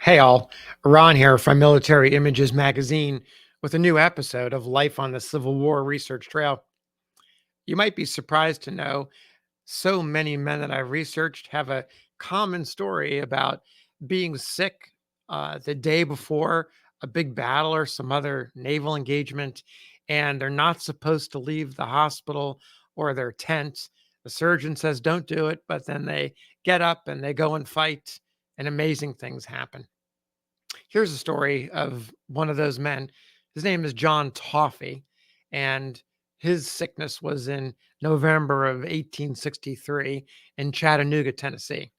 Hey all, Ron here from Military Images Magazine with a new episode of Life on the Civil War Research Trail. You might be surprised to know so many men that I've researched have a common story about being sick the day before a big battle or some other naval engagement, and they're not supposed to leave the hospital or their tent. The surgeon says, don't do it, but then they get up and they go and fight, and amazing things happen. Here's a story of one of those men. His name is John Toffey, and his sickness was in November of 1863 in Chattanooga, Tennessee.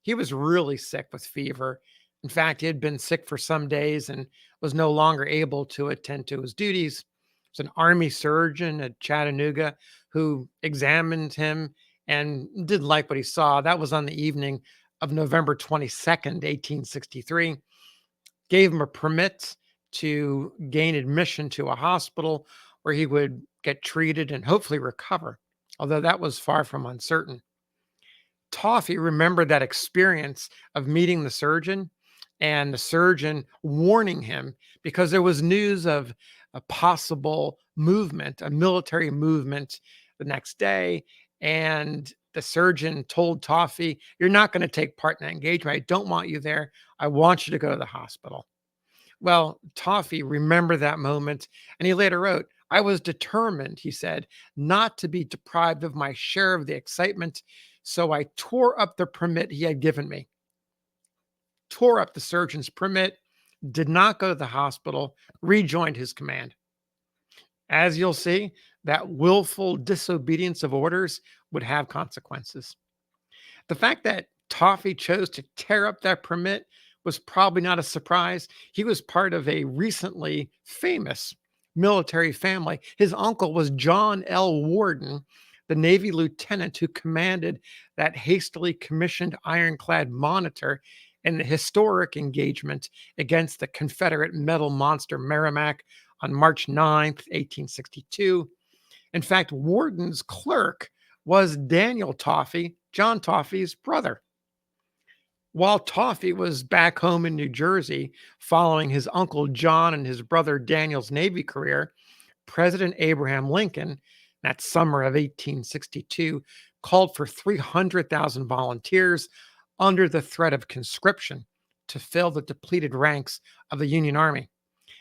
He was really sick with fever. In fact, he had been sick for some days and was no longer able to attend to his duties. It's an army surgeon at Chattanooga who examined him and didn't like what he saw. That was on the evening of November 22nd, 1863. Gave him a permit to gain admission to a hospital where he would get treated and hopefully recover, although that was far from uncertain. Toffey remembered that experience of meeting the surgeon and the surgeon warning him because there was news of a possible movement, a military movement the next day. And the surgeon told Toffey, "You're not going to take part in that engagement. I don't want you there. I want you to go to the hospital." Well, Toffey remembered that moment, and he later wrote, "I was determined," he said, "not to be deprived of my share of the excitement, so I tore up the permit he had given me." Tore up the surgeon's permit, did not go to the hospital, rejoined his command. As you'll see, that willful disobedience of orders would have consequences. The fact that Toffee chose to tear up that permit was probably not a surprise. He was part of a recently famous military family. His uncle was John L. Worden, the Navy lieutenant who commanded that hastily commissioned ironclad Monitor in the historic engagement against the Confederate metal monster Merrimac on March 9th, 1862. In fact, Worden's clerk was Daniel Toffey, John Toffey's brother. While Toffey was back home in New Jersey following his uncle John and his brother Daniel's Navy career, President Abraham Lincoln, that summer of 1862, called for 300,000 volunteers under the threat of conscription to fill the depleted ranks of the Union Army.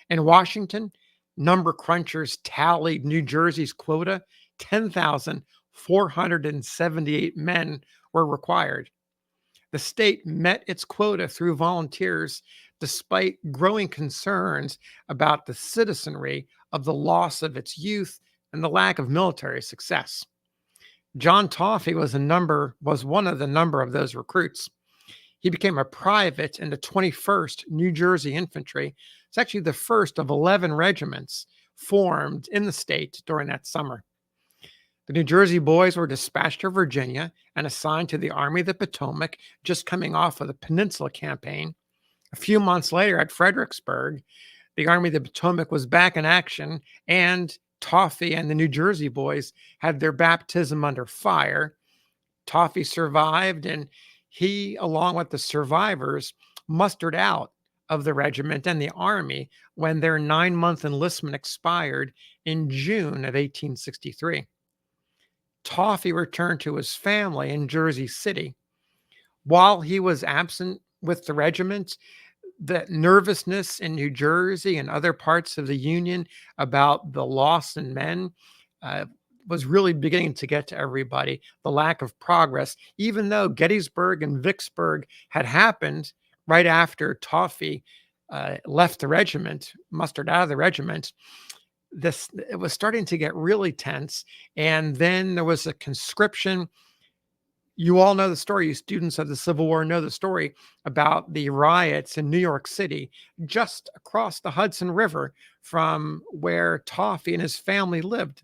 In Washington, number crunchers tallied New Jersey's quota. 10,478 men were required. The state met its quota through volunteers despite growing concerns about the citizenry of the loss of its youth and the lack of military success. John Toffey was one of the number of those recruits. He became a private in the 21st New Jersey Infantry. It's actually the first of 11 regiments formed in the state during that summer. The New Jersey boys were dispatched to Virginia and assigned to the Army of the Potomac, just coming off of the Peninsula Campaign. A few months later at Fredericksburg, the Army of the Potomac was back in action, and Toffey and the New Jersey boys had their baptism under fire. Toffey survived, and he, along with the survivors, mustered out of the regiment and the Army when their 9-month enlistment expired in June of 1863. Toffey returned to his family in Jersey City. While he was absent with the regiment, the nervousness in New Jersey and other parts of the Union about the loss in men was really beginning to get to everybody. The lack of progress, even though Gettysburg and Vicksburg had happened right after Toffey left the regiment, mustered out of the regiment, it was starting to get really tense. And then there was a conscription. You all know the story. You students of the Civil War know the story about the riots in New York City, just across the Hudson River from where Toffey and his family lived.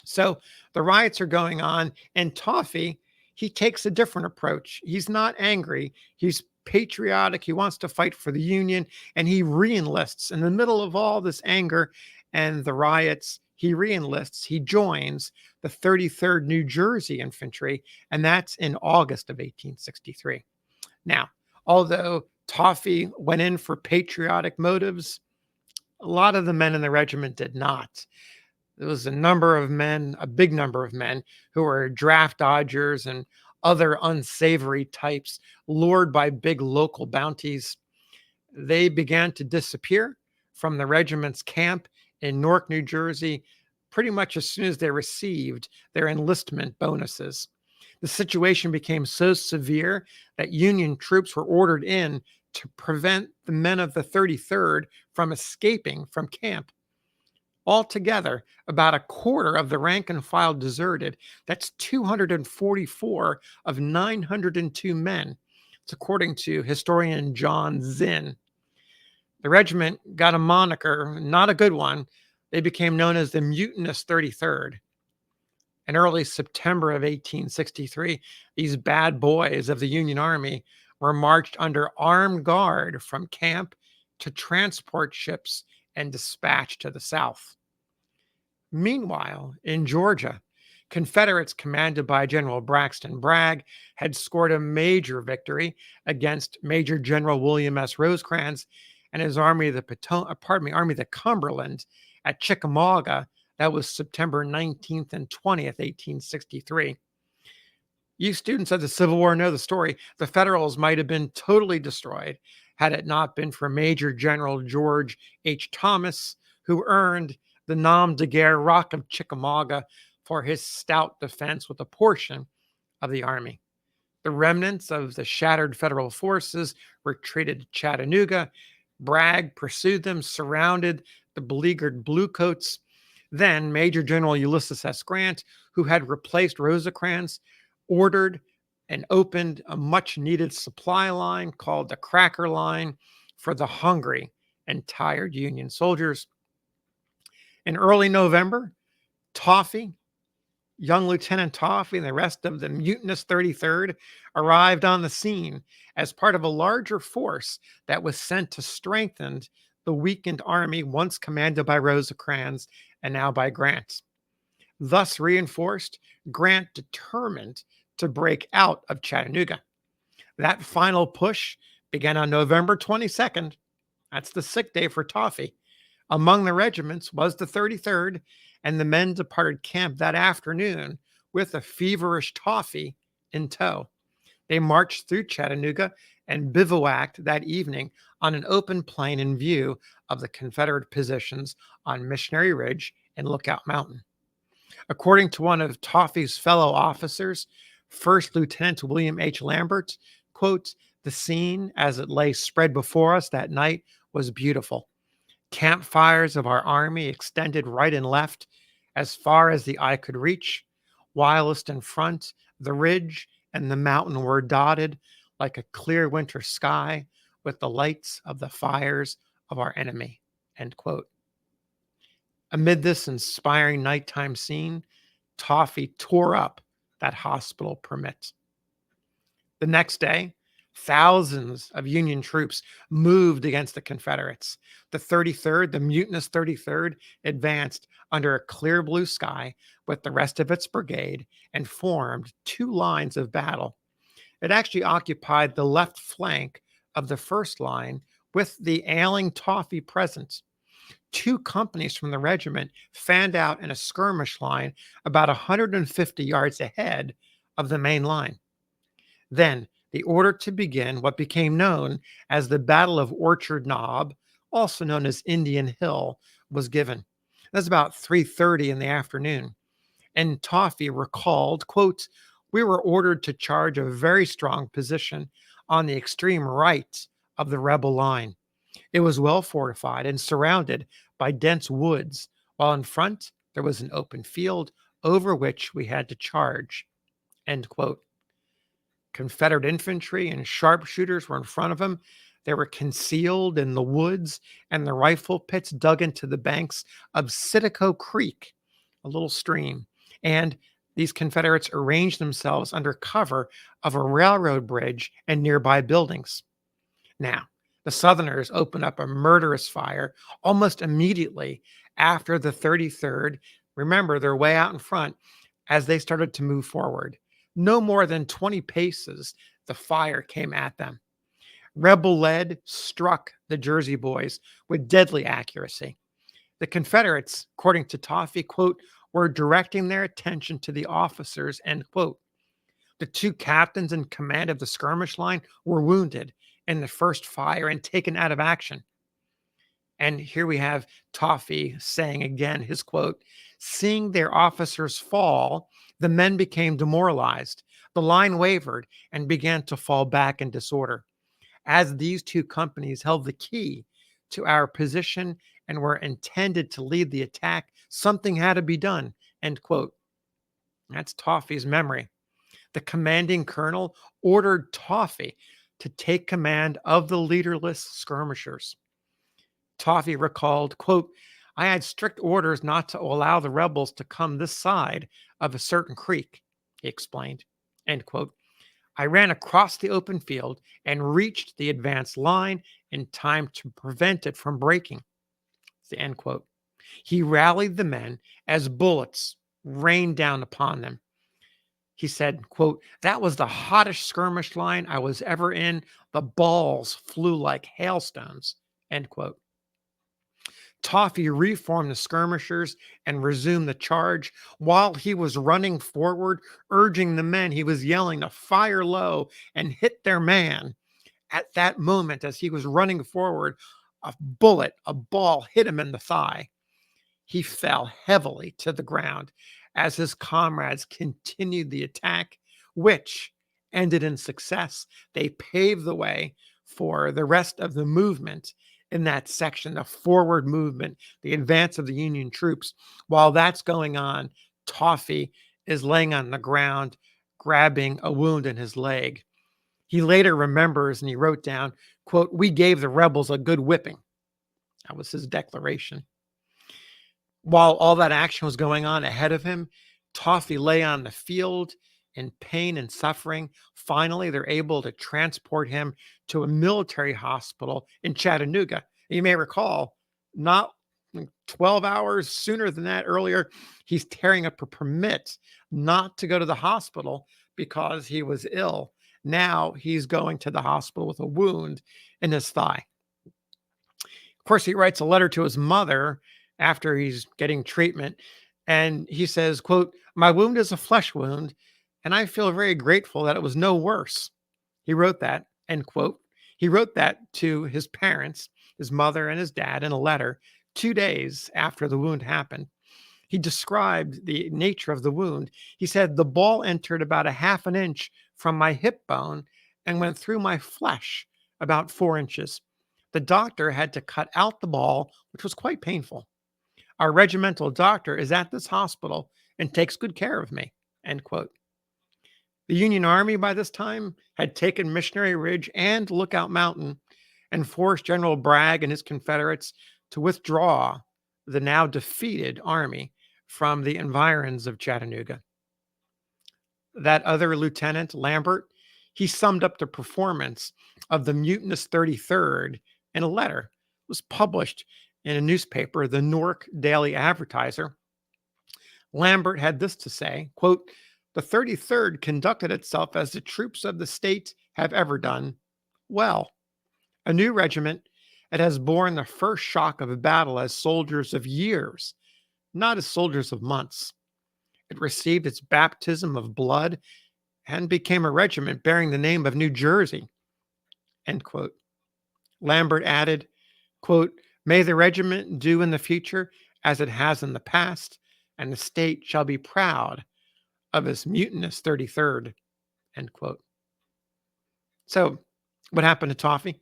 So the riots are going on, and Toffey, he takes a different approach. He's not angry. He's patriotic. He wants to fight for the Union, and he reenlists in the middle of all this anger and the riots. He reenlists. He joins the 33rd New Jersey Infantry, and that's in August of 1863. Now, although Toffey went in for patriotic motives. A lot of the men in the regiment did not. There was a big number of men who were draft dodgers and other unsavory types lured by big local bounties. They began to disappear from the regiment's camp in Newark, New Jersey, pretty much as soon as they received their enlistment bonuses. The situation became so severe that Union troops were ordered in to prevent the men of the 33rd from escaping from camp. Altogether, about a quarter of the rank and file deserted. That's 244 of 902 men. It's according to historian John Zinn. The regiment got a moniker, not a good one. They became known as the mutinous 33rd. In early September of 1863, these bad boys of the Union Army were marched under armed guard from camp to transport ships and dispatched to the South. Meanwhile, in Georgia, Confederates commanded by General Braxton Bragg had scored a major victory against Major General William S. Rosecrans and his Army of the Cumberland at Chickamauga. That was September 19th and 20th, 1863. You students of the Civil War know the story. The Federals might have been totally destroyed had it not been for Major General George H. Thomas, who earned the nom de guerre Rock of Chickamauga for his stout defense with a portion of the army. The remnants of the shattered Federal forces retreated to Chattanooga. Bragg pursued them, surrounded the beleaguered Bluecoats. Then Major General Ulysses S. Grant, who had replaced Rosecrans, ordered and opened a much-needed supply line called the Cracker Line for the hungry and tired Union soldiers. In early November, Toffey, young Lieutenant Toffey, and the rest of the mutinous 33rd arrived on the scene as part of a larger force that was sent to strengthen the weakened army once commanded by Rosecrans and now by Grant. Thus reinforced, Grant determined to break out of Chattanooga. That final push began on November 22nd. That's the sick day for Toffey. Among the regiments was the 33rd, and the men departed camp that afternoon with a feverish Toffey in tow. They marched through Chattanooga and bivouacked that evening on an open plain in view of the Confederate positions on Missionary Ridge and Lookout Mountain. According to one of Toffey's fellow officers, First Lieutenant William H. Lambert, quote, "The scene as it lay spread before us that night was beautiful. Campfires of our army extended right and left as far as the eye could reach. Whilst in front, the ridge and the mountain were dotted like a clear winter sky with the lights of the fires of our enemy." End quote. Amid this inspiring nighttime scene, Toffey tore up that hospital permit. The next day, thousands of Union troops moved against the Confederates. The 33rd, the mutinous 33rd, advanced under a clear blue sky with the rest of its brigade and formed two lines of battle. It actually occupied the left flank of the first line with the ailing Toffey present. Two companies from the regiment fanned out in a skirmish line about 150 yards ahead of the main line. Then the order to begin what became known as the Battle of Orchard Knob, also known as Indian Hill, was given. That's about 3:30 in the afternoon. And Toffey recalled, quote, "We were ordered to charge a very strong position on the extreme right of the rebel line. It was well fortified and surrounded by dense woods, while in front there was an open field over which we had to charge." End quote. Confederate infantry and sharpshooters were in front of him. They were concealed in the woods and the rifle pits dug into the banks of Sitico Creek, a little stream. And these Confederates arranged themselves under cover of a railroad bridge and nearby buildings. Now, the Southerners opened up a murderous fire almost immediately after the 33rd, remember, they're way out in front, as they started to move forward. No more than 20 paces, the fire came at them. rebel lead struck the Jersey boys with deadly accuracy. The Confederates, according to Toffey, quote, were directing their attention to the officers, end quote. The two captains in command of the skirmish line were wounded in the first fire and taken out of action. And here we have Toffey saying again his quote, seeing their officers fall, the men became demoralized. The line wavered and began to fall back in disorder. As these two companies held the key to our position and were intended to lead the attack, something had to be done, end quote. That's Toffey's memory. The commanding colonel ordered Toffey to take command of the leaderless skirmishers. Toffey recalled, quote, I had strict orders not to allow the rebels to come this side of a certain creek, he explained, end quote. I ran across the open field and reached the advanced line in time to prevent it from breaking, the end quote. He rallied the men as bullets rained down upon them. He said, quote, that was the hottest skirmish line I was ever in. The balls flew like hailstones, end quote. Toffey reformed the skirmishers and resumed the charge. While he was running forward, urging the men, he was yelling to fire low and hit their man. At that moment, as he was running forward, a ball hit him in the thigh. He fell heavily to the ground as his comrades continued the attack, which ended in success. They paved the way for the rest of the movement in that section, the forward movement, the advance of the Union troops. While that's going on, Toffey is laying on the ground, grabbing a wound in his leg. He later remembers and he wrote down, quote, we gave the rebels a good whipping. That was his declaration. While all that action was going on ahead of him, Toffey lay on the field in pain and suffering. Finally, they're able to transport him to a military hospital in Chattanooga. You may recall, not 12 hours sooner than that, earlier, he's tearing up a permit not to go to the hospital because he was ill. Now he's going to the hospital with a wound in his thigh. Of course, he writes a letter to his mother after he's getting treatment, and he says, quote, my wound is a flesh wound, and I feel very grateful that it was no worse. He wrote that, end quote. He wrote that to his parents, his mother and his dad, in a letter 2 days after the wound happened. He described the nature of the wound. He said, the ball entered about a half an inch from my hip bone and went through my flesh about 4 inches. The doctor had to cut out the ball, which was quite painful. Our regimental doctor is at this hospital and takes good care of me, end quote. The Union Army by this time had taken Missionary Ridge and Lookout Mountain and forced General Bragg and his Confederates to withdraw the now defeated army from the environs of Chattanooga. That other lieutenant, Lambert, he summed up the performance of the mutinous 33rd in a letter. It was published in a newspaper, the Newark Daily Advertiser. Lambert had this to say, quote, the 33rd conducted itself as the troops of the state have ever done. Well, a new regiment, it has borne the first shock of a battle as soldiers of years, not as soldiers of months. It received its baptism of blood and became a regiment bearing the name of New Jersey, end quote. Lambert added, quote, may the regiment do in the future as it has in the past, and the state shall be proud of its mutinous 33rd, end quote. So what happened to Toffey?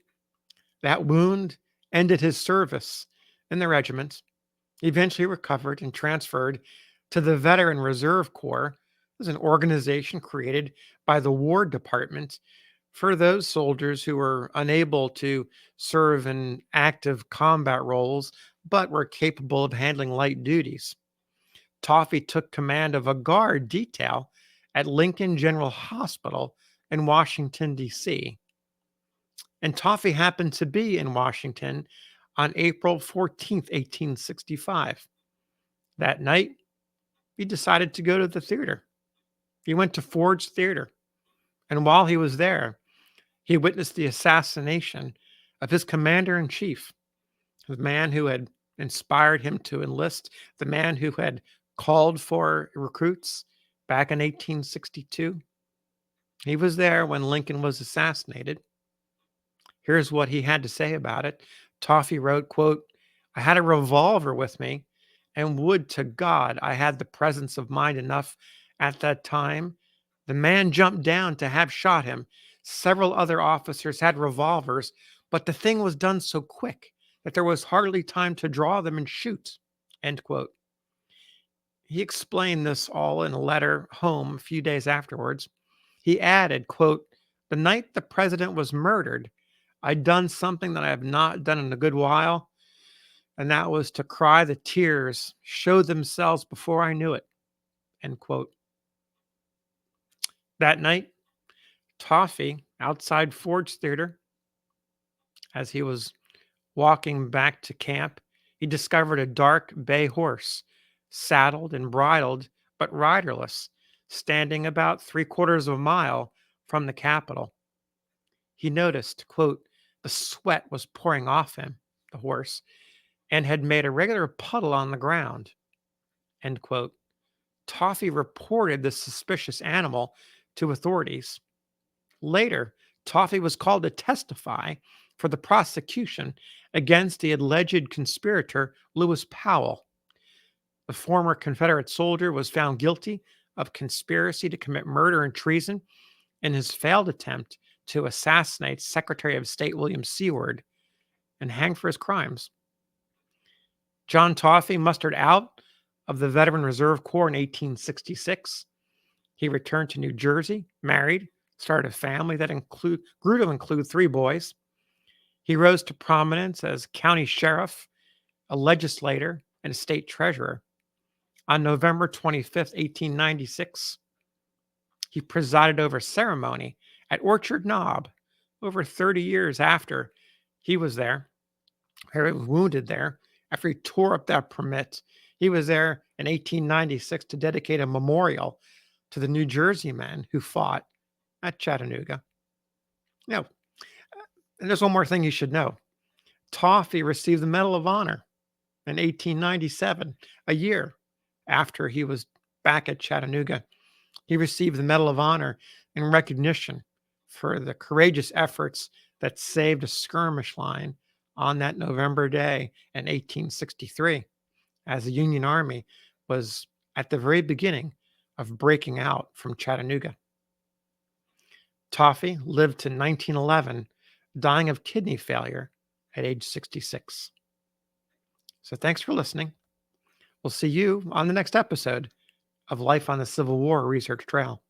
That wound ended his service in the regiment. He eventually recovered and transferred to the Veteran Reserve Corps. It was an organization created by the War Department for those soldiers who were unable to serve in active combat roles, but were capable of handling light duties. Toffey took command of a guard detail at Lincoln General Hospital in Washington, D.C. And Toffey happened to be in Washington on April 14th, 1865. That night, he decided to go to the theater. He went to Ford's Theater. And while he was there, He witnessed the assassination of his commander in chief, the man who had inspired him to enlist, the man who had called for recruits back in 1862. He was there when Lincoln was assassinated. Here's what he had to say about it. Toffey wrote, quote, "I had a revolver with me, and would to God I had the presence of mind enough at that time. The man jumped down to have shot him. Several other officers had revolvers, but the thing was done so quick that there was hardly time to draw them and shoot." End quote. He explained this all in a letter home a few days afterwards. He added, quote, "The night the president was murdered, I'd done something that I have not done in a good while, and that was to cry the tears showed themselves before I knew it." End quote. That night, Toffey, outside Ford's Theater, as he was walking back to camp, he discovered a dark bay horse, saddled and bridled, but riderless, standing about 3/4 of a mile from the Capitol. He noticed, quote, "the sweat was pouring off him," the horse, "and had made a regular puddle on the ground." End quote. Toffey reported the suspicious animal to authorities. Later, Toffey was called to testify for the prosecution against the alleged conspirator Lewis Powell. The former Confederate soldier was found guilty of conspiracy to commit murder and treason in his failed attempt to assassinate Secretary of State William Seward and hanged for his crimes. John Toffey mustered out of the Veteran Reserve Corps in 1866. He returned to New Jersey, married, started a family that grew to include 3 boys. He rose to prominence as county sheriff, a legislator, and a state treasurer. On November 25th, 1896, he presided over a ceremony at Orchard Knob over 30 years after he was there. He was wounded there after he tore up that permit. He was there in 1896 to dedicate a memorial to the New Jersey men who fought at Chattanooga. Now, and there's one more thing you should know. Toffey received the Medal of Honor in 1897, a year after he was back at Chattanooga. He received the Medal of Honor in recognition for the courageous efforts that saved a skirmish line on that November day in 1863, as the Union Army was at the very beginning of breaking out from Chattanooga. Toffey lived to 1911, dying of kidney failure at age 66. So thanks for listening. We'll see you on the next episode of Life on the Civil War Research Trail.